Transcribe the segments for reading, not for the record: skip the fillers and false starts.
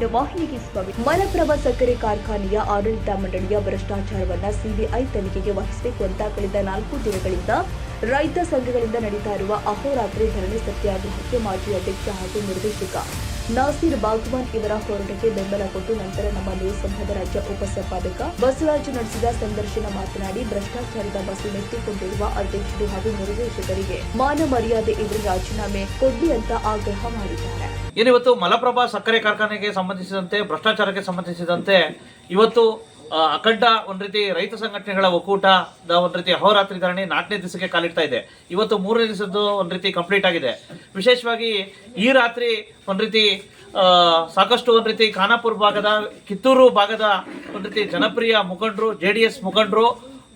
ಕನ್ನಡ ವಾಹಿನಿಗೆ ಸ್ವಾಗತ. ಮಲಪ್ರಭಾ ಸಕ್ಕರೆ ಕಾರ್ಖಾನೆಯ ಆಡಳಿತ ಮಂಡಳಿಯ ಭ್ರಷ್ಟಾಚಾರವನ್ನ ಸಿಬಿಐ ತನಿಖೆಗೆ ವಹಿಸಬೇಕು ಅಂತ ಕಳೆದ 4 ದಿನಗಳಿಂದ ರೈತ ಸಂಘಗಳಿಂದ ನಡೀತಾ ಇರುವ ಅಹೋರಾತ್ರಿ ಧರಣಿ ಸತ್ಯಾಗ್ರಹಕ್ಕೆ ಮಾಜಿ ಅಧ್ಯಕ್ಷ ಹಾಗೂ ನಿರ್ದೇಶಕ ನಾಸೀರ್ ಬಾಗ್ವಾನ್ ಇವರ ಹೋರಾಟಕ್ಕೆ ಬೆಂಬಲ ಕೊಟ್ಟು ನಂತರ ನಮ್ಮ ನ್ಯೂಸ್ ಸಂಘದ ರಾಜ್ಯ ಉಪಸಂಪಾದಕ ಬಸವರಾಜ್ ನಡೆಸಿದ ಸಂದರ್ಶನ ಮಾತನಾಡಿ ಭ್ರಷ್ಟಾಚಾರದ ಬಸ್ಸು ನೆತ್ತಿಕೊಂಡಿರುವ ಅಧ್ಯಕ್ಷರು ಹಾಗೂ ನಿರ್ದೇಶಕರಿಗೆ ಮಾನ ಮರ್ಯಾದೆ ಇದ್ರೆ ರಾಜೀನಾಮೆ ಕೊಡ್ಲಿ ಅಂತ ಆಗ್ರಹ ಮಾಡಿದ್ದಾರೆ. ಇವತ್ತು ಮಲಪ್ರಭಾ ಸಕ್ಕರೆ ಕಾರ್ಖಾನೆಗೆ ಸಂಬಂಧಿಸಿದಂತೆ ಭ್ರಷ್ಟಾಚಾರಕ್ಕೆ ಸಂಬಂಧಿಸಿದಂತೆ ಇವತ್ತು ಅಖಂಡ ಒಂದು ರೀತಿ ರೈತ ಸಂಘಟನೆಗಳ ಒಕ್ಕೂಟದ ಒಂದು ರೀತಿ ಅಹೋರಾತ್ರಿ ಧರಣಿ 4ನೇ ದಿವಸಕ್ಕೆ ಕಾಲಿಡ್ತಾ ಇದೆ. ಇವತ್ತು 3ನೇ ದಿವಸದ್ದು ಒಂದು ರೀತಿ ಕಂಪ್ಲೀಟ್ ಆಗಿದೆ. ವಿಶೇಷವಾಗಿ ಈ ರಾತ್ರಿ ಒಂದು ರೀತಿ ಸಾಕಷ್ಟು ಒಂದು ರೀತಿ ಖಾನಾಪುರ ಭಾಗದ, ಕಿತ್ತೂರು ಭಾಗದ ಒಂದು ರೀತಿ ಜನಪ್ರಿಯ ಮುಖಂಡರು, JDS ಮುಖಂಡರು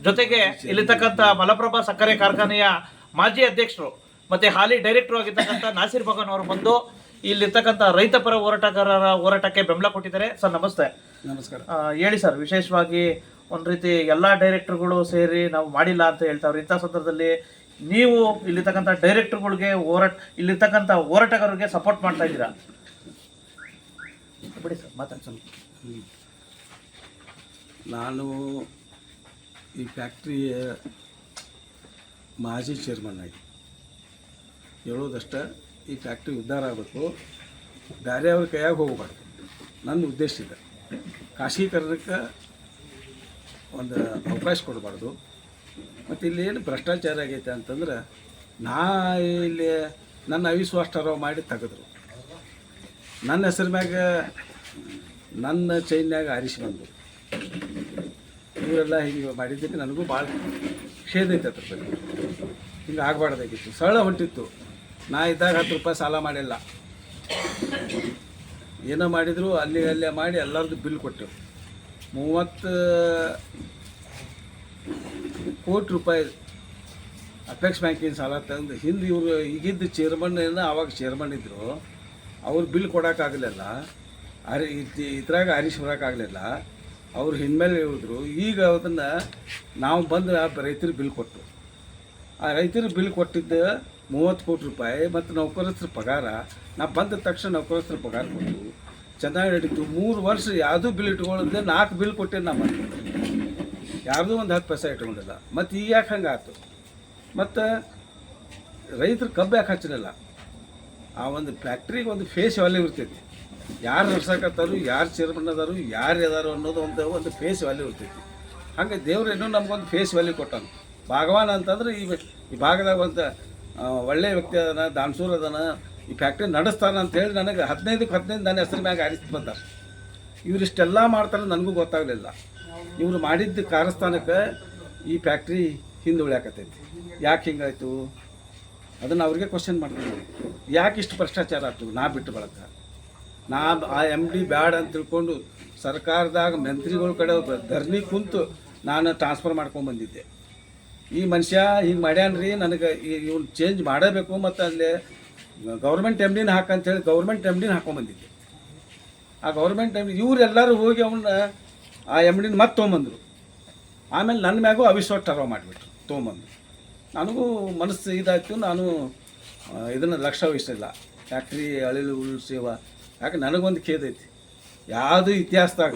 ಜೊತೆಗೆ ಇಲ್ಲಿರ್ತಕ್ಕಂಥ ಮಲಪ್ರಭಾ ಸಕ್ಕರೆ ಕಾರ್ಖಾನೆಯ ಮಾಜಿ ಅಧ್ಯಕ್ಷರು ಮತ್ತೆ ಹಾಲಿ ಡೈರೆಕ್ಟರ್ ಆಗಿರ್ತಕ್ಕಂಥ ನಾಸೀರ್ ಬಾಗ್ವಾನ್ ಅವರು ಬಂದು ಇಲ್ಲಿರ್ತಕ್ಕಂಥ ರೈತ ಪರ ಹೋರಾಟಗಾರರ ಹೋರಾಟಕ್ಕೆ ಬೆಂಬಲ ಕೊಟ್ಟಿದ್ದಾರೆ. ಸರ್ ನಮಸ್ತೆ. ನಮಸ್ಕಾರ. ಹೇಳಿ ಸರ್, ವಿಶೇಷವಾಗಿ ಒಂದು ರೀತಿ ಎಲ್ಲ ಡೈರೆಕ್ಟರ್ಗಳು ಸೇರಿ ನಾವು ಮಾಡಿಲ್ಲ ಅಂತ ಹೇಳ್ತಾವ್ರೆ. ಇಂಥ ಸಂದರ್ಭದಲ್ಲಿ ನೀವು ಇಲ್ಲಿರ್ತಕ್ಕಂಥ ಡೈರೆಕ್ಟರ್ಗಳಿಗೆ ಇಲ್ಲಿರ್ತಕ್ಕಂಥ ಹೋರಾಟಗಾರರಿಗೆ ಸಪೋರ್ಟ್ ಮಾಡ್ತಾ ಇದ್ದೀರಾ? ಬಿಡಿ ಸರ್, ಮಾತಾಡಿ ಸ್ವಲ್ಪ. ನಾನು ಈ ಫ್ಯಾಕ್ಟ್ರಿಯ ಮಾಜಿ ಚೇರ್ಮನ್ ಆಗಿ ಹೇಳೋದಷ್ಟೇ, ಈ ಫ್ಯಾಕ್ಟ್ರಿ ಉದ್ಧಾರ ಆಗಬೇಕು, ಬೇರೆಯವ್ರ ಕೈಯಾಗ ಹೋಗಬಾರ್ದು. ನನ್ನ ಉದ್ದೇಶ ಇದೆ. ಖಾಸಗೀಕರಣಕ್ಕೆ ಒಂದು ಅವಕಾಶ ಕೊಡಬಾರ್ದು. ಮತ್ತು ಇಲ್ಲಿ ಏನು ಭ್ರಷ್ಟಾಚಾರ ಆಗೈತೆ ಅಂತಂದ್ರೆ, ಇಲ್ಲಿ ನನ್ನ ಅವಿಶ್ವಾಸ ಠರಾವ್ ಮಾಡಿ ತೆಗೆದ್ರು. ನನ್ನ ಹೆಸರು ಮ್ಯಾಗ ನನ್ನ ಚೈನ್ಯಾಗ ಆರಿಸಿ ಬಂದು ಇವರೆಲ್ಲ ಹಿಂಗೆ ಮಾಡಿದ್ದಕ್ಕೆ ನನಗೂ ಭಾಳ ಖೇದ ಐತೆ ಅದ್ರ ಬಗ್ಗೆ. ಹಿಂಗೆ ಆಗಬಾರ್ದಾಗಿತ್ತು. ಸರಳ ಹೊಂಟಿತ್ತು. ನಾ ಇದ್ದಾಗ 10 ರೂಪಾಯಿ ಸಾಲ ಮಾಡಿಲ್ಲ. ಏನೋ ಮಾಡಿದ್ರು ಅಲ್ಲೇ ಮಾಡಿ ಎಲ್ಲರದ್ದು ಬಿಲ್ ಕೊಟ್ಟೆವು. 30 ಕೋಟಿ ರೂಪಾಯಿ ಅಪೆಕ್ಸ್ ಬ್ಯಾಂಕಿನ ಸಾಲ ತಂದು ಹಿಂದೆ ಇವರು ಈಗಿದ್ದು ಚೇರ್ಮನ್ ಆವಾಗ ಚೇರ್ಮನ್ ಇದ್ದರು. ಅವ್ರು ಬಿಲ್ ಕೊಡೋಕ್ಕಾಗಲಿಲ್ಲ. ಇದ್ರಾಗ ಹರೀಶ್ ಬರೋಕ್ಕಾಗಲಿಲ್ಲ. ಅವ್ರು ಹಿಂದ್ಮೇಲೆ ಹೇಳಿದ್ರು. ಈಗ ಅದನ್ನು ನಾವು ಬಂದು ರೈತರಿಗೆ ಬಿಲ್ ಕೊಟ್ಟು, ಆ ರೈತರಿಗೆ ಬಿಲ್ ಕೊಟ್ಟಿದ್ದು 30 ಕೋಟಿ ರೂಪಾಯಿ ಮತ್ತು ನೌಕರಸ್ಥರ ಪಗಾರ. ನಾ ಬಂದ ತಕ್ಷಣ ನೌಕರಸ್ಥರ ಪಗಾರ ಕೊಟ್ಟು ಚೆನ್ನಾಗಿ ನಡೀತು. 3 ವರ್ಷ ಯಾವುದೂ ಬಿಲ್ ಇಟ್ಕೊಳ್ಳೋದೇ 4 ಬಿಲ್ ಕೊಟ್ಟೆ. ನಮ್ಮ ಯಾರ್ದೂ ಒಂದು 10 ಪೈಸೆ ಇಟ್ಕೊಂಡಿಲ್ಲ. ಮತ್ತು ಈಗ ಯಾಕೆ ಹಂಗೆ ಆಯ್ತು? ಮತ್ತು ರೈತರು ಕಬ್ಬು ಯಾಕೆ ಹಚ್ಚಲಿಲ್ಲ? ಆ ಒಂದು ಫ್ಯಾಕ್ಟ್ರಿಗೆ ಒಂದು ಫೇಸ್ ವ್ಯಾಲ್ಯೂ ಇರ್ತೈತಿ. ಯಾರು ನಡ್ಸಕತ್ತಾರು, ಯಾರು ಚೇರ್ಮನ್ ಅದಾರು, ಯಾರು ಅದಾರು ಅನ್ನೋದು ಒಂದು ಫೇಸ್ ವ್ಯಾಲ್ಯೂ ಇರ್ತೈತಿ. ಹಾಗೆ ದೇವ್ರು ಏನೋ ನಮಗೊಂದು ಫೇಸ್ ವ್ಯಾಲ್ಯೂ ಕೊಟ್ಟಾನ. ಭಾಗವಾನ್ ಅಂತಂದ್ರೆ ಈ ಭಾಗದಾಗ ಒಂದು ಒಳ್ಳೆಯ ವ್ಯಕ್ತಿ ಅದನ, ದಾನ್ಸೂರ್ ಅದನ, ಈ ಫ್ಯಾಕ್ಟ್ರಿ ನಡೆಸ್ತಾನೆ ಅಂತೇಳಿ ನನಗೆ 15ಕ್ಕೆ 15 ನನ್ನ ಹೆಸರು ಮ್ಯಾಗ ಆರಿಸಿ ಬಂದಾರೆ. ಇವರಿಷ್ಟೆಲ್ಲ ಮಾಡ್ತಾರೆ ನನಗೂ ಗೊತ್ತಾಗಲಿಲ್ಲ. ಇವರು ಮಾಡಿದ್ದ ಕಾರಸ್ಥಾನಕ್ಕೆ ಈ ಫ್ಯಾಕ್ಟ್ರಿ ಹಿಂದೆ ಉಳ್ಯಾಕತ್ತೈತಿ. ಯಾಕೆ ಹಿಂಗಾಯ್ತು ಅದನ್ನು ಅವ್ರಿಗೆ ಕ್ವಶನ್ ಮಾಡ್ತೀನಿ. ಯಾಕೆ ಇಷ್ಟು ಭ್ರಷ್ಟಾಚಾರ ಆಯ್ತು? ನಾ ಬಿಟ್ಟು ಬಳಕ ನಾ ಆ MD ಬ್ಯಾಡ ಅಂತ ತಿಳ್ಕೊಂಡು ಸರ್ಕಾರದಾಗ ಮಂತ್ರಿಗಳ ಕಡೆ ಧರಣಿ ಕುಂತು ನಾನು ಟ್ರಾನ್ಸ್ಫರ್ ಮಾಡ್ಕೊಂಡ್ಬಂದಿದ್ದೆ. ಈ ಮನುಷ್ಯ ಹಿಂಗೆ ಮಾಡ್ಯಾನ್ರಿ, ನನಗೆ ಇವ್ನು ಚೇಂಜ್ ಮಾಡಬೇಕು, ಮತ್ತು ಅಲ್ಲಿ ಗೌರ್ಮೆಂಟ್ MDನ ಹಾಕಂತೇಳಿ ಗೌರ್ಮೆಂಟ್ MDನ ಹಾಕೊಂಡ್ಬಂದಿದ್ದೆ. ಆ ಗೌರ್ಮೆಂಟ್ MD ಇವರೆಲ್ಲರೂ ಹೋಗಿ ಅವನ್ನ ಆ MDನ ಮತ್ತೆ ತೊಗೊಂಬಂದರು. ಆಮೇಲೆ ನನ್ನ ಮ್ಯಾಗೂ ಅವಿಶ್ವಾಸ ಠರಾವ್ ಮಾಡಿಬಿಟ್ರು ತೊಗೊಂಬಂದು. ನನಗೂ ಮನಸ್ಸು ಇದಾಯ್ತು. ನಾನು ಇದನ್ನು ಲಕ್ಷ್ಯ ವಹಿಸಲಿಲ್ಲ. ಫ್ಯಾಕ್ಟ್ರಿ ಅಳಿಲು ಉಳಿಸೇವ. ಯಾಕೆ ನನಗೊಂದು ಖೇದ ಐತಿ. ಯಾವುದು ಇತಿಹಾಸದಾಗ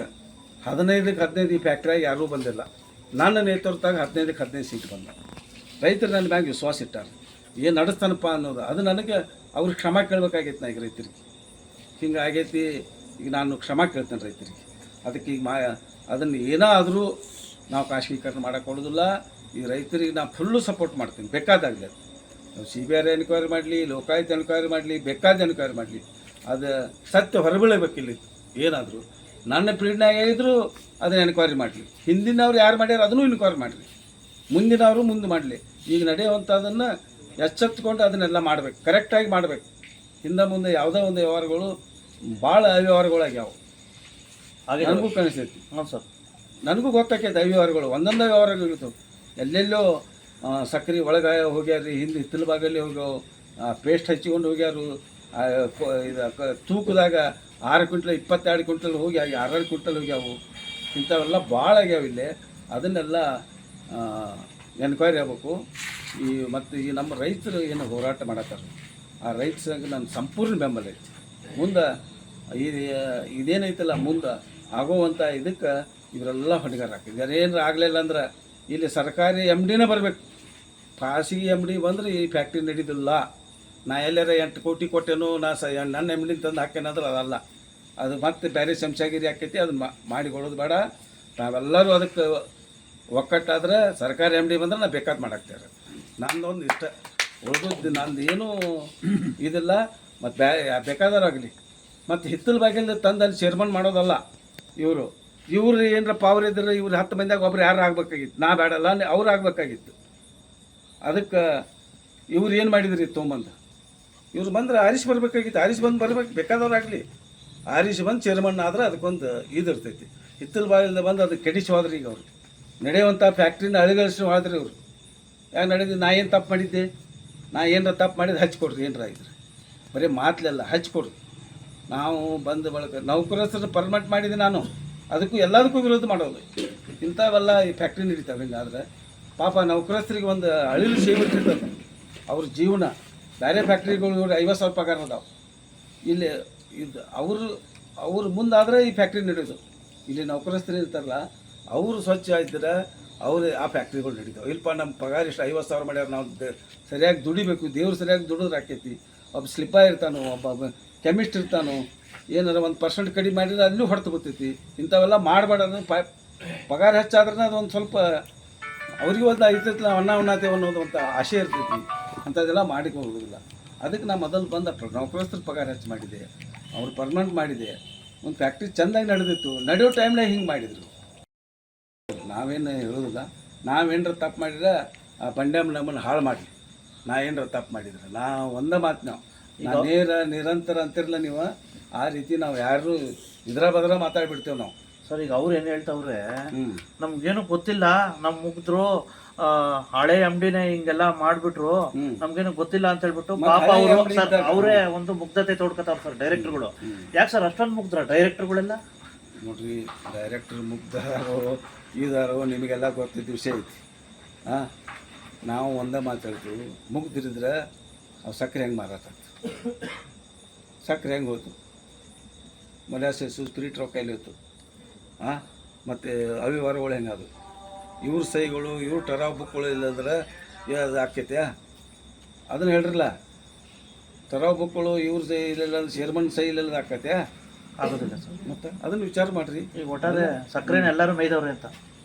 15ಕ್ಕೆ 15 ಈ ಫ್ಯಾಕ್ಟ್ರಿಯಾಗಿ ಯಾರೂ ಬಂದಿಲ್ಲ. ನನ್ನ ನೇತೃತ್ವದಾಗ 15ಕ್ಕೆ 15 ಸೀಟ್ ಬಂದ. ರೈತರು ನನ್ನ ಮ್ಯಾಗ ವಿಶ್ವಾಸ ಇಟ್ಟಾರೆ. ಏನು ನಡೆಸ್ತಾನಪ್ಪ ಅನ್ನೋದು ಅದು ನನಗೆ ಅವ್ರಿಗೆ ಕ್ಷಮ ಕೇಳಬೇಕಾಗೈತಿ. ನಾ ಈಗ ರೈತರಿಗೆ ಹಿಂಗಾಗೈತಿ. ಈಗ ನಾನು ಕ್ಷಮ ಕೇಳ್ತೇನೆ ರೈತರಿಗೆ. ಅದಕ್ಕೆ ಈಗ ಅದನ್ನು ಏನಾದರೂ ನಾವು ಖಾಸಗೀಕರಣ ಮಾಡೋಕ್ಕೆ ಕೊಡೋದಿಲ್ಲ. ಈ ರೈತರಿಗೆ ನಾನು ಫುಲ್ಲು ಸಪೋರ್ಟ್ ಮಾಡ್ತೀನಿ. ಬೇಕಾದಾಗಲಿ ನಾವು CBI ಎನ್ಕ್ವೈರಿ ಮಾಡಲಿ, ಲೋಕಾಯುಕ್ತ ಎನ್ಕ್ವೈರಿ ಮಾಡಲಿ, ಬೇಕಾದ ಎನ್ಕ್ವೈರಿ ಮಾಡಲಿ, ಅದು ಸತ್ಯ ಹೊರಬೀಳಬೇಕಿಲ್ಲ. ಏನಾದರೂ ನನ್ನ ಪೀಡ್ನಾಗ ಇದ್ದರೂ ಅದನ್ನು ಎನ್ಕ್ವೈರಿ ಮಾಡಲಿ. ಹಿಂದಿನವ್ರು ಯಾರು ಮಾಡ್ಯಾರ ಅದನ್ನು ಎನ್ಕ್ವೈರಿ ಮಾಡಲಿ. ಮುಂದಿನವರು ಮುಂದೆ ಮಾಡಲಿ. ಈಗ ನಡೆಯುವಂಥದ್ದನ್ನು ಎಚ್ಚೆತ್ತುಕೊಂಡು ಅದನ್ನೆಲ್ಲ ಮಾಡಬೇಕು, ಕರೆಕ್ಟಾಗಿ ಮಾಡಬೇಕು. ಹಿಂದೆ ಮುಂದೆ ಯಾವುದೋ ಒಂದು ವ್ಯವಹಾರಗಳು ಭಾಳ ಅವ್ಯವಹಾರಗಳಾಗ್ಯಾವ. ಹಾಗೆ ನನಗೂ ಕಾಣಿಸ್ತೈತಿ. ಹಾಂ ಸರ್, ನನಗೂ ಗೊತ್ತಾಕೈತೆ ಅವ್ಯವಹಾರಗಳು. ಒಂದೊಂದು ವ್ಯವಹಾರಗಳಿರ್ತವೆ. ಎಲ್ಲೆಲ್ಲೋ ಸಕ್ಕರೆ ಒಳಗೆ ಹೋಗ್ಯಾರ್ರಿ, ಹಿಂದೆ ಹಿತ್ತಲ ಭಾಗಲ್ಲಿ ಹೋಗ್ಯಾವ, ಪೇಸ್ಟ್ ಹಚ್ಚಿಕೊಂಡು ಹೋಗ್ಯಾರು. ಇದು ತೂಕದಾಗ 6 ಕ್ವಿಂಟಲ್ 22 ಕ್ವಿಂಟಲ್ ಹೋಗಿ 6 ಕ್ವಿಂಟಲ್ ಹೋಗ್ಯಾವು. ಇಂಥವೆಲ್ಲ ಭಾಳ ಆಗ್ಯಾವ ಇಲ್ಲಿ. ಅದನ್ನೆಲ್ಲ ಎನ್ಕ್ವೈರಿ ಆಗಬೇಕು. ಮತ್ತು ಈ ನಮ್ಮ ರೈತರು ಏನು ಹೋರಾಟ ಮಾಡತ್ತಾರೆ, ಆ ರೈತ ಸಂಘ ನನ್ನ ಸಂಪೂರ್ಣ ಬೆಂಬಲ ಐತಿ. ಮುಂದೆ ಇದೇನೈತಲ್ಲ ಮುಂದೆ ಆಗೋವಂಥ ಇದಕ್ಕೆ ಇವರೆಲ್ಲ ಹೊಣೆಗಾರ ಹಾಕಿದ್ದಾರೆ. ಏನಾರ ಆಗಲಿಲ್ಲ ಅಂದ್ರೆ ಇಲ್ಲಿ ಸರ್ಕಾರಿ ಎಮ್ ಡಿನೇ ಬರಬೇಕು. ಖಾಸಗಿ ಎಮ್ ಡಿ ಬಂದ್ರೆ ಈ ಫ್ಯಾಕ್ಟ್ರಿ ನಡೀದಿಲ್ಲ. ನಾ ಎಲ್ಲಾರ 8 ಕೋಟಿ ಕೊಟ್ಟೇನೋ ನನ್ನ ಎಮ್ ಡಿ ತಂದು ಹಾಕೇನಂದ್ರೆ ಅದಲ್ಲ. ಅದು ಮತ್ತೆ ಬೇರೆ ಶಂಶಾಗಿರಿ ಆಕೈತಿ. ಅದನ್ನ ಮಾಡಿಕೊಡೋದು ಬೇಡ. ನಾವೆಲ್ಲರೂ ಅದಕ್ಕೆ ಒಕ್ಕಟ್ಟಾದ್ರೆ ಸರ್ಕಾರಿ ಎಮ್ ಡಿ ಬಂದ್ರೆ ನಾ ಬೇಕಾದ ಮಾಡಾಕ್ತಾರೆ. ನಂದೊಂದು ಇಷ್ಟ ಉಳಿದು ನಂದು ಏನೂ ಇದಿಲ್ಲ. ಮತ್ತು ಬೇಕಾದವರಾಗಲಿ ಮತ್ತು ಹಿತ್ತಲ ಬಾಗಿಲು ತಂದು ಅಲ್ಲಿ ಚೇರ್ಮನ್ ಮಾಡೋದಲ್ಲ. ಇವರು ಏನರ ಪವರ್ ಇದ್ರೆ ಇವ್ರು 10 ಮಂದಿಯಾಗ ಒಬ್ರು ಯಾರು ಆಗ್ಬೇಕಾಗಿತ್ತು. ನಾ ಬೇಡಲ್ಲ, ಅವ್ರು ಆಗ್ಬೇಕಾಗಿತ್ತು. ಅದಕ್ಕೆ ಇವ್ರು ಏನು ಮಾಡಿದ್ರಿ ತೊಗೊಂಬಂದು ಇವ್ರು ಬಂದ್ರೆ ಆರಿಸ್ ಬರಬೇಕಾಗಿತ್ತು. ಆರಿಸ್ ಬಂದು ಬರ್ಬೇಕು, ಬೇಕಾದವ್ರಾಗಲಿ ಆರಿಸ್ ಬಂದು ಚೇರ್ಮನ್ ಆದ್ರೆ ಅದಕ್ಕೊಂದು ಇದಿರ್ತೈತಿ. ಹಿತ್ತಲ ಬಾಗಿಲಿಂದ ಬಂದು ಅದಕ್ಕೆ ಕೆಡಿಸಿ ಹೋದ್ರಿ. ಈಗ ಅವರು ನಡೆಯುವಂಥ ಫ್ಯಾಕ್ಟ್ರಿನ ಅಳಿಗಳಿಸಿ ಹೋದ್ರಿ. ಇವರು ಯಾಕೆ ನಡೆದು ನಾ ಏನು ತಪ್ಪು ಮಾಡಿದ್ದೆ, ನಾ ಏನರ ತಪ್ಪು ಮಾಡಿದ್ದು ಹಚ್ಕೊಡ್ರಿ. ಏನರ ಇದ್ರೆ ಬರೀ ಮಾತಲೆಲ್ಲ ಹಚ್ಕೊಡ್ರಿ. ನಾವು ಬಂದ ಬಳಕ ನೌಕರಸ್ಥರು ಪರ್ಮನೆಂಟ್ ಮಾಡಿದ್ದೆ ನಾನು. ಅದಕ್ಕೂ ಎಲ್ಲದಕ್ಕೂ ವಿರೋಧ ಮಾಡೋದು. ಇಂಥವೆಲ್ಲ ಈ ಫ್ಯಾಕ್ಟ್ರಿ ನಡೀತಾವೆ. ಹಿಂಗಾದ್ರೆ ಪಾಪ ನೌಕರಸ್ಥರಿಗೆ ಒಂದು ಅಳಿಲು ಸೇವಿಟ್ಟಿರ್ತದೆ ಅವ್ರ ಜೀವನ. ಬೇರೆ ಫ್ಯಾಕ್ಟ್ರಿಗಳು 50,000 ಪಗಾರ ಅದಾವೆ. ಇಲ್ಲಿ ಇದು ಅವ್ರು ಮುಂದಾದ್ರೆ ಈ ಫ್ಯಾಕ್ಟ್ರಿ ನಡೆಯೋದು. ಇಲ್ಲಿ ನೌಕರಸ್ಥರು ಇರ್ತಾರಲ್ಲ ಅವರು ಸ್ವಚ್ಛ ಇದ್ರೆ ಅವ್ರು ಆ ಫ್ಯಾಕ್ಟ್ರಿಗಳು ನಡೀತಾವೆ. ಇಲ್ಪ ನಮ್ಮ ಪಗಾರ ಇಷ್ಟು 50,000 ಮಾಡ್ಯಾರ, ನಾವು ಸರಿಯಾಗಿ ದುಡಿಬೇಕು. ದೇವ್ರು ಸರಿಯಾಗಿ ದುಡಿದ್ರೆ ಆಕೈತಿ. ಒಬ್ಬ ಸ್ಲಿಪ್ಪ ಇರ್ತಾನೋ, ಒಬ್ಬ ಕೆಮಿಸ್ಟ್ ಇರ್ತಾನೋ, ಏನಾರ 1% ಕಡಿಮೆ ಮಾಡಿದ್ರೆ ಅಲ್ಲೂ ಹೊಡೆತು ಬರ್ತೈತಿ. ಇಂಥವೆಲ್ಲ ಮಾಡಬೇಡ್ದು. ಪಗಾರ ಹೆಚ್ಚಾದ್ರೆ ಅದೊಂದು ಸ್ವಲ್ಪ ಅವ್ರಿಗೆ ಒಂದು ಇರ್ತೈತಿ. ನಾವು ಉಣ್ಣಾತೇವೆ ಅನ್ನೋದು ಅಂತ ಆಸೆ ಇರ್ತೈತಿ. ಅಂಥದ್ದೆಲ್ಲ ಮಾಡಿಕ್ಕೆ ಹೋಗೋದಿಲ್ಲ. ಅದಕ್ಕೆ ನಾ ಮೊದಲು ಬಂದ ನೌಕರಸ್ಥರ ಪಗಾರ ಹೆಚ್ಚು ಮಾಡಿದೆ, ಅವ್ರು ಪರ್ಮನೆಂಟ್ ಮಾಡಿದೆ. ಒಂದು ಫ್ಯಾಕ್ಟ್ರಿ ಚೆಂದಾಗಿ ನಡೆದಿತ್ತು. ನಡೆಯೋ ಟೈಮ್ನಾಗ ಹಿಂಗೆ ಮಾಡಿದರು. ನಾವೇನು ಹೇಳೋದಿಲ್ಲ. ನಾವೇನರ ತಪ್ಪು ಮಾಡಿದ್ರೆ ಆ ಬಂಡ್ಯಮ್ಮ ನಮ್ಮನ್ನು ಹಾಳು ಮಾಡಲಿ. ನಾ ಏನರ ತಪ್ಪು ಮಾಡಿದ್ರೆ ನಾ ಒಂದೇ ಮಾತು, ನಾವು ನಿರಂತರ ಅಂತಿರಲ್ಲ ನೀವು. ಆ ರೀತಿ ನಾವು ಯಾರು ಇದ್ರ ಬದ್ರ ಮಾತಾಡ್ಬಿಡ್ತೇವೆ ನಾವು. ಸರ್ ಈಗ ಅವ್ರು ಏನು ಹೇಳ್ತಾವ್ರೆ, ನಮ್ಗೇನು ಗೊತ್ತಿಲ್ಲ, ನಮ್ಮ ಮುಗ್ದ್ರು ಹಳೆ ಎಮ್ ಡಿನೇ ಹಿಂಗೆಲ್ಲ ಮಾಡ್ಬಿಟ್ರು, ನಮ್ಗೇನು ಗೊತ್ತಿಲ್ಲ ಅಂತ ಹೇಳ್ಬಿಟ್ಟು ಪಾಪ ಅವರು ಸರ್ ಅವರೇ ಒಂದು ಮುಗ್ಧತೆ ತೋಡ್ಕೊತಾವ್ರ ಸರ್ ಡೈರೆಕ್ಟರ್ಗಳು. ಯಾಕೆ ಸರ್ ಅಷ್ಟೊಂದು ಮುಗ್ದ್ರ ಡೈರೆಕ್ಟರ್ಗಳೆಲ್ಲ? ನೋಡ್ರಿ, ಡೈರೆಕ್ಟರ್ ಮುಗ್ಧಾರೋ ಇದಾರೋ ನಿಮಗೆಲ್ಲ ಗೊತ್ತಿದ್ದ ವಿಷಯ ಐತಿ. ನಾವು ಒಂದೇ ಮಾತಾಡ್ತೀವಿ. ಮುಗ್ದಿರಿದ್ರೆ ಅವು ಸಕ್ಕರೆ ಹೆಂಗೆ ಮಾರಾಟ, ಸಕ್ಕರೆ ಹೆಂಗೆ ಹೋಯ್ತು, ಮೊಲಾಸಸ್ಸು ಸ್ಪಿರಿಟ್ ರೊಕ್ಕ ಎಲ್ಲಿ ಹೋಯ್ತು, ಮತ್ತು ಅವಿವಾರಗಳು ಹೆಂಗದು, ಇವ್ರ ಸೈಗಳು ಇವ್ರ ಟರಾವ್ ಬುಕ್ಗಳು ಇಲ್ಲಂದ್ರೆ ಅದು ಆಕೈತೆ. ಅದನ್ನು ಹೇಳ್ರಲ್ಲ, ಟರಾವ್ ಬುಕ್ಗಳು ಇವ್ರ ಸೈ ಇಲ್ಲ, ಚೇರ್ಮನ್ ಸೈ ಇಲ್ಲದ ಆಕೈತೆ? ಆಗೋದಿಲ್ಲ ಸರ್. ಮತ್ತು ಅದನ್ನು ವಿಚಾರ ಮಾಡಿರಿ. ಈಗ ಒಟ್ಟಾರೆ ಸಕ್ಕರೆನ ಎಲ್ಲರೂ ಮೇಯ್ದವ್ರೆ ಅಂತ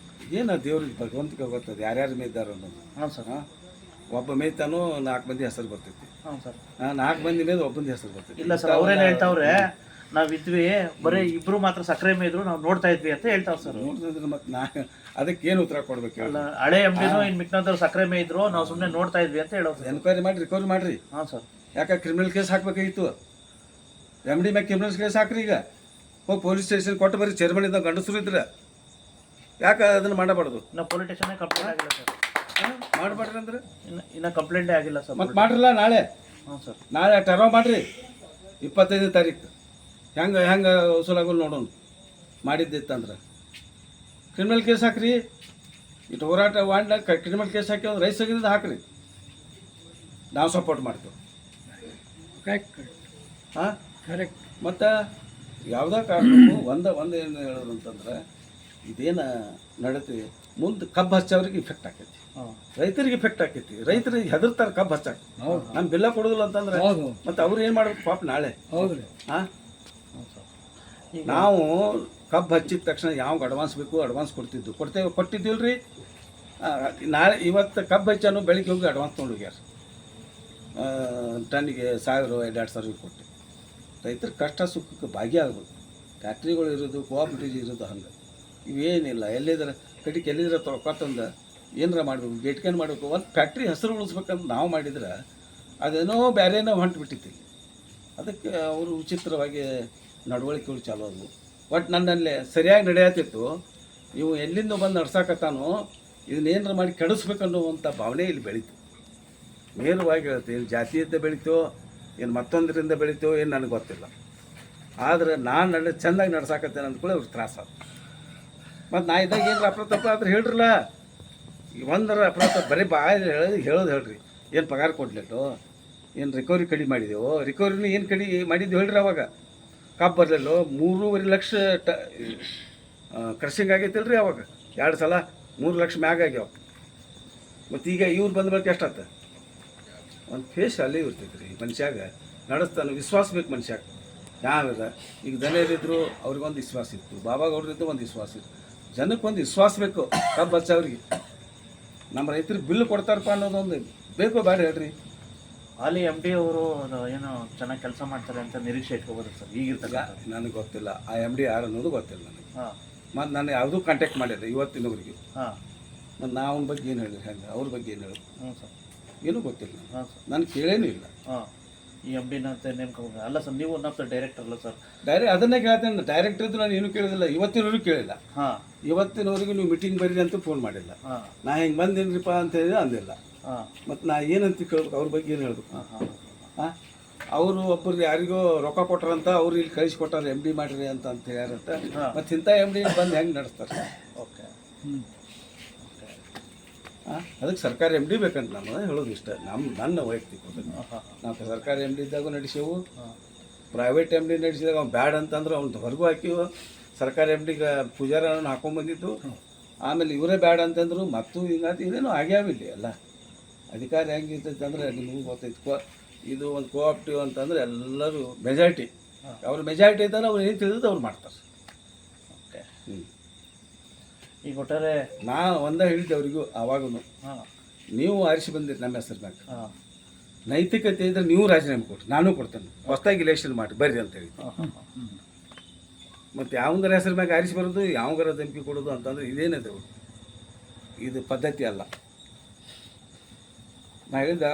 ಏನು ದೇವ್ರಿಗೆ ಭಗವಂತಿಗೆ ಗೊತ್ತದ ಯಾರ್ಯಾರು ಮೇಯ್ದಾರ ಅನ್ನೋದು. ಹಾಂ ಸರ್. ಒಬ್ಬ ಮೇಯ್ತಾನು 4 ಮಂದಿ ಹೆಸರು ಬರ್ತೈತಿ. ಹಾಂ ಸರ್. 4 ಮಂದಿ ಮೇಲೆ ಒಬ್ಬಂದು ಹೆಸರು ಬರ್ತೈತಿ. ಇಲ್ಲ ಸರ್, ಅವ್ರೇನು ಹೇಳ್ತಾವ್ರೆ, ನಾವಿದ್ವಿ ಬರೀ ಇಬ್ರು ಮಾತ್ರ ಸಕ್ಕರೆ ಮೇಯ್ದ್ರು, ನಾವು ನೋಡ್ತಾ ಇದ್ವಿ ಅಂತ ಹೇಳ್ತಾವ್ ಸರ್. ನೋಡ್ತಿದ್ರೆ ಮತ್ತೆ ಅದಕ್ಕೆ ಏನು ಉತ್ತರ ಕೊಡ್ಬೇಕು? ಹಳೆ ಎಮ್ ಡಿನೂ ಇನ್ನು ಮಿಕ್ನಂತವ್ರು ಸಕ್ಕರೆ ಮೇಯ್ದ್ರು, ನಾವು ಸುಮ್ಮನೆ ನೋಡ್ತಾ ಇದ್ವಿ ಅಂತ ಹೇಳೋದು. ಎನ್ಕ್ವೈರಿ ಮಾಡಿ ರಿಕವರಿ ಮಾಡಿರಿ. ಹಾಂ ಸರ್. ಯಾಕೆ ಕ್ರಿಮಿನಲ್ ಕೇಸ್ ಹಾಕ್ಬೇಕಾಗಿತ್ತು? ಎಮ್ ಡಿ ಮ್ಯಾಗ ಕ್ರಿಮಿನಲ್ ಕೇಸ್ ಹಾಕ್ರಿ. ಈಗ ಹೋಗಿ ಪೊಲೀಸ್ ಸ್ಟೇಷನ್ ಕೊಟ್ಟು ಬರ್ರಿ. ಚೇರ್ಮನ್ ಇದ್ದಾಗ ಗಂಡಸರು ಇದ್ರೆ ಯಾಕೆ ಅದನ್ನು ಮಾಡಬಾರ್ದು? ಇನ್ನು ಪೊಲೀಸ್ ಸ್ಟೇಷನ್ ಕಂಪ್ಲೇಂಟ್ ಆಗಿಲ್ಲ ಸರ್. ಮಾಡಬಾರ್ರಿ ಅಂದ್ರೆ ಇನ್ನು ಕಂಪ್ಲೇಂಟೇ ಆಗಿಲ್ಲ ಸರ್. ಮತ್ತೆ ಮಾಡ್ರಲ್ಲ ನಾಳೆ. ಹಾಂ ಸರ್. ನಾಳೆ ಟರ್ವ್ ಮಾಡಿರಿ. 25ನೇ ತಾರೀಕು ಹೆಂಗೆ ವಸೂಲಾಗೋದು ನೋಡೋಣ. ಮಾಡಿದ್ದಿತ್ತಂದ್ರೆ ಕ್ರಿಮಿನಲ್ ಕೇಸ್ ಹಾಕ್ರಿ. ಇಟ್ಟು ಹೋರಾಟ ವಾಂಡ್ಲಾಗ ಕ್ರಿಮಿನಲ್ ಕೇಸ್ ಹಾಕಿ ಒಂದು ರೈಸ್ ಆಗಿದ್ದು ಹಾಕ್ರಿ. ನಾವು ಸಪೋರ್ಟ್ ಮಾಡ್ತೇವೆ. ಹಾಂ ಕರೆಕ್ಟ್. ಮತ್ತು ಯಾವುದೇ ಕಾರಣಕ್ಕೂ ಒಂದು ಏನು ಹೇಳೋದು ಅಂತಂದ್ರೆ, ಇದೇನು ನಡೀತಿ ಮುಂದೆ ಕಬ್ಬು ಹಚ್ಚೋರಿಗೆ ಇಫೆಕ್ಟ್ ಆಕೈತಿ, ರೈತರಿಗೆ ಇಫೆಕ್ಟ್ ಆಕೈತಿ. ರೈತರಿಗೆ ಹೆದರ್ತಾರೆ ಕಬ್ಬು ಹಚ್ಚಾಕ. ನಮ್ಮ ಬೆಲ್ಲ ಕೊಡೋದಿಲ್ಲ ಅಂತಂದ್ರೆ ಮತ್ತು ಅವ್ರು ಏನು ಮಾಡ್ಬೇಕು ಪಾಪ ನಾಳೆ? ಹೌದ್ರಿ. ಹಾಂ, ನಾವು ಕಬ್ಬು ಹಚ್ಚಿದ ತಕ್ಷಣ ಯಾವಾಗ ಅಡ್ವಾನ್ಸ್ ಬೇಕು ಅಡ್ವಾನ್ಸ್ ಕೊಟ್ಟಿದ್ದಿಲ್ಲ ರೀ. ನಾಳೆ ಇವತ್ತು ಕಬ್ಬು ಹಚ್ಚಾನು ಬೆಳಿಗ್ಗೆ ಹೋಗಿ ಅಡ್ವಾನ್ಸ್ ತೊಗೊಂಡು ಹೋಗ್ಯಾರ. ಟನ್ನಿಗೆ 1,000-2,000 ಕೊಟ್ಟು ರೈತರ ಕಷ್ಟ ಸುಖಕ್ಕೆ ಭಾಗಿಯಾಗಬೇಕು. ಫ್ಯಾಕ್ಟ್ರಿಗಳು ಇರೋದು, ಕೋಆಪ್ರೇಟಿವ್ ಇರೋದು ಹಂಗೆ ಇವೇನಿಲ್ಲ. ಎಲ್ಲಿದ್ರೆ ಕಡಿಕೆ ಎಲ್ಲಿದ್ರೆ ತೊಳ್ಕೊತಂದು ಏನರ ಮಾಡಬೇಕು, ಗೇಟ್ಕೇನು ಮಾಡಬೇಕು. ಒಂದು ಫ್ಯಾಕ್ಟ್ರಿ ಹೆಸರು ಉಳಿಸ್ಬೇಕಂತ ನಾವು ಮಾಡಿದ್ರೆ ಅದೇನೋ ಬೇರೆನೋ ಹೊಂಟು ಬಿಟ್ಟಿತ್ತು. ಅದಕ್ಕೆ ಅವರು ವಿಚಿತ್ರವಾಗಿ ನಡವಳಿಕೆಗಳು ಚಾಲು ಆದವು. ಬಟ್ ನನ್ನಲ್ಲಿ ಸರಿಯಾಗಿ ನಡೆಯತ್ತಿತ್ತು. ಇವು ಎಲ್ಲಿಂದ ಬಂದು ನಡ್ಸಾಕತ್ತಾನೋ ಇದನ್ನೇನಾರ ಮಾಡಿ ಕೆಡಿಸ್ಬೇಕನ್ನುವಂಥ ಭಾವನೆ ಇಲ್ಲಿ ಬೆಳೀತು. ನೇರವಾಗಿ ಹೇಳ್ತೀವಿ, ಏನು ಜಾತಿಯಿಂದ ಬೆಳೀತೋ ಏನು ಮತ್ತೊಂದರಿಂದ ಬೆಳೀತೋ ಏನು ನನಗೆ ಗೊತ್ತಿಲ್ಲ. ಆದರೆ ನಾನು ಚೆಂದಾಗಿ ನಡ್ಸಾಕತ್ತೇನೆ ಅಂದ್ಕೊಳ್ಳಿ ಅವ್ರಿಗೆ ತ್ರಾಸ. ಮತ್ತು ನಾ ಇದ್ದಾಗ ಏನರ ಅಪ್ರತಪ್ಪ ಆದ್ರೆ ಹೇಳ್ರಲ್ಲ. ಒಂದರ ಅಪ್ರತಪ್ಪ ಬರೀ ಬಾಯಲ್ಲಿ ಹೇಳೋದು ಹೇಳ್ರಿ. ಏನು ಪಗಾರ ಕೊಡ್ಲಿಟ್ಟು, ಏನು ರಿಕವರಿ ಕಡಿಮೆ ಮಾಡಿದೆವೋ, ರಿಕವರಿನೂ ಏನು ಕಡಿಮೆ ಮಾಡಿದ್ದೆವು ಹೇಳ್ರಿ. ಅವಾಗ ಕಬ್ಬು ಬರಲಿಲ್ಲ 3.5 ಲಕ್ಷ ಕ್ರಷಿಂಗ್ ಆಗೈತಿಲ್ಲ ರೀ ಅವಾಗ 2 ಸಲ 3 ಲಕ್ಷ ಮ್ಯಾಗ ಆಗ್ಯಾವ. ಮತ್ತು ಈಗ ಇವ್ರು ಬಂದ ಬಳಿಕ ಎಷ್ಟಾತ? ಒಂದು ಫೇಸ್ ಅಲ್ಲೇ ಇರ್ತೈತೆ ರೀ ಮನುಷ್ಯಾಗ, ನಡೆಸ್ತಾನೆ ವಿಶ್ವಾಸ ಬೇಕು ಮನುಷ್ಯಾಗ. ಯಾವಿಲ್ಲ ಈಗ ದನಿಯರಿದ್ರು ಅವ್ರಿಗೊಂದು ವಿಶ್ವಾಸ ಇತ್ತು, ಬಾಬಾಗೌಡರಿದ್ದು ಒಂದು ವಿಶ್ವಾಸ ಇತ್ತು, ಜನಕ್ಕೆ ಒಂದು ವಿಶ್ವಾಸ ಬೇಕು. ಕಬ್ಬು ಹಚ್ಚವ್ರಿಗೆ ನಮ್ಮ ರೈತರಿಗೆ ಬಿಲ್ ಕೊಡ್ತಾರಪ್ಪ ಅನ್ನೋದೊಂದು ಬೇಕು ಬೇಡ ಹೇಳ್ರಿ. ಹಾಲಿ MD ಅವರು ಏನೋ ಚೆನ್ನಾಗಿ ಕೆಲಸ ಮಾಡ್ತಾರೆ ಅಂತ ನಿರೀಕ್ಷೆ ಇಟ್ಕೋಬೋದು ಸರ್ ಈಗಿರ್ತಕ್ಕ? ನನಗೆ ಗೊತ್ತಿಲ್ಲ ಆ MD ಯಾರು ಅನ್ನೋದು ಗೊತ್ತಿಲ್ಲ ನನಗೆ. ಹಾಂ. ಮತ್ತು ನಾನು ಯಾವುದೂ ಕಾಂಟ್ಯಾಕ್ಟ್ ಮಾಡಿಲ್ಲ ಇವತ್ತಿನವರೆಗೆ. ಹಾಂ. ಮತ್ತು ನಾ ಅವನ ಬಗ್ಗೆ ಏನು ಹೇಳಿರಿ, ಹೆಂಗೆ ಅವ್ರ ಬಗ್ಗೆ ಏನು ಹೇಳಿ ಹ್ಞೂ ಸರ್. ಏನೂ ಗೊತ್ತಿಲ್ಲ. ಹಾಂ ಸರ್. ನಾನು ಕೇಳೇನೂ ಇಲ್ಲ. ಹಾಂ. ಈ MDನ ಅಂತ ನೇಮಕ ಅಲ್ಲ ಸರ್, ನೀವು ಒನ್ ಆಫ್ ದ ಡೈರೆಕ್ಟರ್ ಅಲ್ಲ ಸರ್? ಅದನ್ನೇ ಕೇಳ್ತೇನೆ. ಡೈರೆಕ್ಟರ್ ಇದ್ದು ನಾನು ಏನೂ ಕೇಳಿದಿಲ್ಲ, ಇವತ್ತಿನವರೆಗೂ ಕೇಳಿಲ್ಲ. ಹಾಂ. ಇವತ್ತಿನವರೆಗೂ ನೀವು ಮೀಟಿಂಗ್ ಬರ್ರಿ ಅಂತ ಫೋನ್ ಮಾಡಿಲ್ಲ. ಹಾಂ. ನಾ ಹಿಂಗೆ ಬಂದೇನ್ರಿಪ್ಪ ಅಂತ ಹೇಳಿದ್ರೆ ಅಂದಿಲ್ಲ. ಹಾಂ. ಮತ್ತು ನಾ ಏನಂತ ಕೇಳ್ಬೇಕು, ಅವ್ರ ಬಗ್ಗೆ ಏನು ಹೇಳ್ಬೇಕು? ಹಾಂ. ಹಾಂ. ಹಾಂ, ಅವರು ಒಬ್ಬರು ಯಾರಿಗೋ ರೊಕ್ಕ ಕೊಟ್ಟಾರಂತ ಅವ್ರು ಇಲ್ಲಿ ಕಳಿಸ್ಕೊಟ್ಟಾರೆ MD ಮಾಡಿರಿ ಅಂತ ಹೇಳ್ಯಾರಂತ. ಮತ್ತು ಇಂಥ MD ಬಂದು ಹೆಂಗೆ ನಡೆಸ್ತಾರೆ? ಓಕೆ. ಹಾಂ, ಅದಕ್ಕೆ ಸರ್ಕಾರಿ MD ಬೇಕಂತ ನಾನು ಹೇಳೋದು ಇಷ್ಟ. ನನ್ನ ವೈಯಕ್ತಿಕ ನಾವು ಸರ್ಕಾರಿ MD ಇದ್ದಾಗ ನಡೆಸೇವು, ಪ್ರೈವೇಟ್ MD ನಡೆಸಿದಾಗ ಅವ್ನು ಬ್ಯಾಡ್ ಅಂತಂದ್ರೆ ಅವ್ನು ಹೊರಗೂ ಹಾಕಿವು. ಸರ್ಕಾರಿ MDಗೆ ಪೂಜಾರನ್ನು ಹಾಕೊಂಡ್ಬಂದಿದ್ದು, ಆಮೇಲೆ ಇವರೇ ಬ್ಯಾಡ್ ಅಂತಂದ್ರು ಮತ್ತು ಹಿಂಗಾಯ್ತು. ಇದೇನೋ ಆಗ್ಯಾವಿಲ್ಲ ಎಲ್ಲ ಅಧಿಕಾರ ಹೆಂಗಿರ್ತೈತೆ ಅಂದರೆ ನಿಮಗೂ ಗೊತ್ತೈತೆ. ಇದು ಒಂದು ಕೋಆಪ್ಟಿವ್ ಅಂತಂದ್ರೆ ಎಲ್ಲರೂ ಮೆಜಾರಿಟಿ, ಅವ್ರ ಮೆಜಾರಿಟಿ ಇದ್ದರೆ ಅವ್ರು ಏನು ತಿಳಿದು ಅವ್ರು ಮಾಡ್ತಾರೆ. ಓಕೆ. ಹ್ಞೂ. ಈಗ ಒಟ್ಟಾರೆ ನಾ ಒಂದೇ ಹೇಳಿದ್ದೆ ಅವ್ರಿಗೂ ಆವಾಗೂ, ನೀವು ಆರಿಸಿ ಬಂದಿರಿ ನಮ್ಮ ಹೆಸರು ಮ್ಯಾಗ, ನೈತಿಕತೆ ಇದ್ರೆ ನೀವು ರಾಜೀನಾಮೆ ಕೊಡ್ರಿ, ನಾನು ಕೊಡ್ತೇನೆ, ಹೊಸದಾಗಿ ಇಲೆಕ್ಷನ್ ಮಾಡಿ ಬರ್ರಿ ಅಂತ ಹೇಳಿ. ಮತ್ತು ಯಾವಂಗಾರ ಹೆಸರು ಮ್ಯಾಗ ಆರಿಸಿ ಬರೋದು, ಯಾವಂಗಾರ ಧಮಕಿ ಕೊಡೋದು ಅಂತಂದ್ರೆ ಇದೇನಿದೆ, ಇದು ಪದ್ಧತಿ ಅಲ್ಲ. ನಾ ಹೇಳಿದ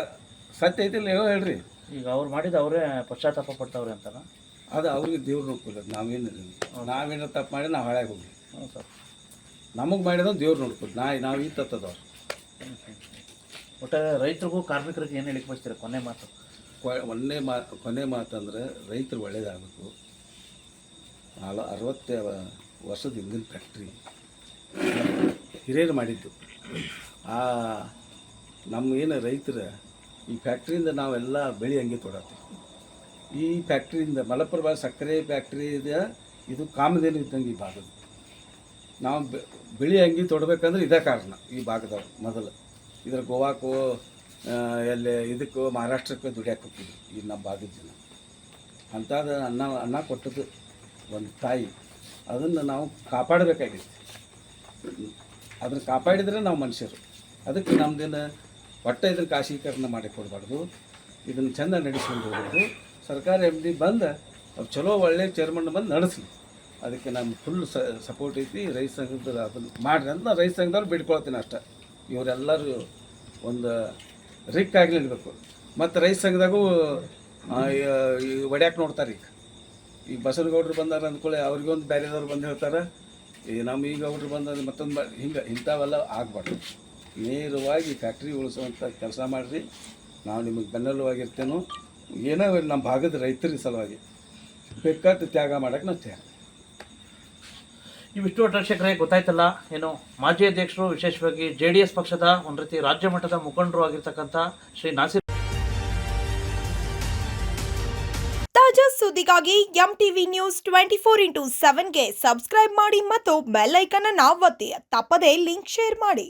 ಸತ್ಯ ಐತಿಲ್ಲ ಹೇಳ್ರಿ. ಈಗ ಅವ್ರು ಮಾಡಿದ ಅವರೇ ಪಶ್ಚಾತ್ತಾಪ ಪಡ್ತಾವ್ರೆ ಅಂತಲ್ಲ? ಅದು ಅವ್ರಿಗೆ ದೇವ್ರು ನೋಡ್ಕೊಳ್ಳೋದು. ನಾವೇನು ತಪ್ಪು ಮಾಡಿ ನಾವು ಹಾಳಾಗಿ ಹೋಗಿ. ಹ್ಞೂ ಸರ್. ನಮಗೆ ಮಾಡಿದ ದೇವ್ರು ನೋಡ್ಕೊಳ್ಳೋದು. ನಾವು ಈ ತತ್ತದವ್ರು. ಒಟ್ಟಾರೆ ರೈತರಿಗೂ ಕಾರ್ಮಿಕರಿಗೆ ಏನು ಹೇಳಿಕೆ ಬಯಸ್ತೀರ ಕೊನೆ ಮಾತು? ಕೊನೆ ಮಾತಂದ್ರೆ ರೈತರು ಒಳ್ಳೇದಾಗಬೇಕು. 60 ವರ್ಷದ ಹಿಂದಿನ ಫ್ಯಾಕ್ಟ್ರಿ ಹಿರಿಯರು ಮಾಡಿದ್ದು. ನಮ್ಮ ಏನು ರೈತರ ಈ ಫ್ಯಾಕ್ಟ್ರಿಯಿಂದ ನಾವೆಲ್ಲ ಬೆಳೆ ಅಂಗಿ ತೊಡತ್ತೀವಿ. ಈ ಫ್ಯಾಕ್ಟ್ರಿಯಿಂದ ಮಲಪ್ರಭಾ ಸಕ್ಕರೆ ಫ್ಯಾಕ್ಟ್ರಿ ಇದೆ, ಇದು ಕಾಮಧೇನು ಇದ್ದಂಗೆ ಈ ಭಾಗದ. ನಾವು ಬಿಳಿ ಅಂಗಿ ತೊಡಬೇಕಂದ್ರೆ ಇದೇ ಕಾರಣ. ಈ ಭಾಗದವ್ರು ಮೊದಲು ಇದ್ರ ಗೋವಾಕ್ಕೂ ಇದಕ್ಕೂ ಮಹಾರಾಷ್ಟ್ರಕ್ಕೂ ದುಡಿಯಾಕೆ ಹೋಗ್ತಿದ್ವಿ ಈ ನಮ್ಮ ಭಾಗದ ಜನ. ಅಂಥದ್ದು ಅನ್ನ ಕೊಟ್ಟದ್ದು ಒಂದು ತಾಯಿ, ಅದನ್ನು ನಾವು ಕಾಪಾಡಬೇಕಾಗಿತ್ತು. ಅದನ್ನು ಕಾಪಾಡಿದರೆ ನಾವು ಮನುಷ್ಯರು. ಅದಕ್ಕೆ ನಮ್ಮದಿನ ಒಟ್ಟು ಇದನ್ನು ಖಾಸಗೀಕರಣ ಮಾಡಿ ಕೊಡಬಾರ್ದು, ಇದನ್ನು ಚೆಂದ ನಡೆಸ್ಕೊಂಡು ಹೋಗ್ಬೋದು. ಸರ್ಕಾರ MD ಬಂದು ಅವ್ರು ಚಲೋ ಒಳ್ಳೆ ಚೇರ್ಮನ್ ಬಂದು ನಡೆಸಲಿ, ಅದಕ್ಕೆ ನಮ್ಮ ಫುಲ್ ಸಪೋರ್ಟ್ ಐತಿ. ರೈತ ಸಂಘದ ಅದನ್ನು ಮಾಡಿರಿ ಅಂತ ನಾನು ರೈತ ಸಂಘದವ್ರು ಬಿಡ್ಕೊಳ್ತೀನಿ ಅಷ್ಟೇ. ಇವರೆಲ್ಲರೂ ಒಂದು ರಿಕ್ಕಾಗಿ ನಿಲ್ಲಬೇಕು. ಮತ್ತು ರೈತ ಸಂಘದಾಗೂ ಒಡ್ಯಾಕೆ ನೋಡ್ತಾರೆ. ಈಗ ಬಸವನಗೌಡರು ಬಂದಾರ ಅಂದ್ಕೊಳ್ಳಿ, ಅವ್ರಿಗೊಂದು ಬೇರೆದವ್ರು ಬಂದು ಹೇಳ್ತಾರೆ, ನಮ್ಮ ಈಗ ಗೌಡ್ರು ಬಂದ ಮತ್ತೊಂದು ಹಿಂಗೆ ಇಂಥವೆಲ್ಲ ಆಗಬಾರ್ದು. ನೇರವಾಗಿ ಫ್ಯಾಕ್ಟ್ರಿ ಉಳಿಸುವಂಥ ಕೆಲಸ ಮಾಡಿರಿ. ನಾವು ನಿಮಗೆ ಬೆನ್ನೆಲುವಾಗಿರ್ತೇನೋ. ಏನೋ ನಮ್ಮ ಭಾಗದ ರೈತರ ಸಲುವಾಗಿ ಬೇಕಾದ ತ್ಯಾಗ ಮಾಡೋಕ್ಕೆ ನಾವು ತ್ಯಾಗ. ಇವಿಷ್ಟು ವೀಕ್ಷಕರೇ ಗೊತ್ತಾಯ್ತಲ್ಲ, ಏನು ಮಾಜಿ ಅಧ್ಯಕ್ಷರು, ವಿಶೇಷವಾಗಿ JDS ಪಕ್ಷದ ಒಂದು ರೀತಿ ರಾಜ್ಯ ಮಟ್ಟದ ಮುಖಂಡರು ಆಗಿರ್ತಕ್ಕಂಥ ಶ್ರೀ ನಾಸಿರ್. ತಾಜಾ ಸುದ್ದಿಗಾಗಿ MTV News 24/7ಗೆ ಸಬ್ಸ್ಕ್ರೈಬ್ ಮಾಡಿ ಮತ್ತು ಬೆಲ್ ಐಕಾನ್ ಅನ್ನು ಒತ್ತಿ. ತಪ್ಪದೇ ಲಿಂಕ್ ಶೇರ್ ಮಾಡಿ.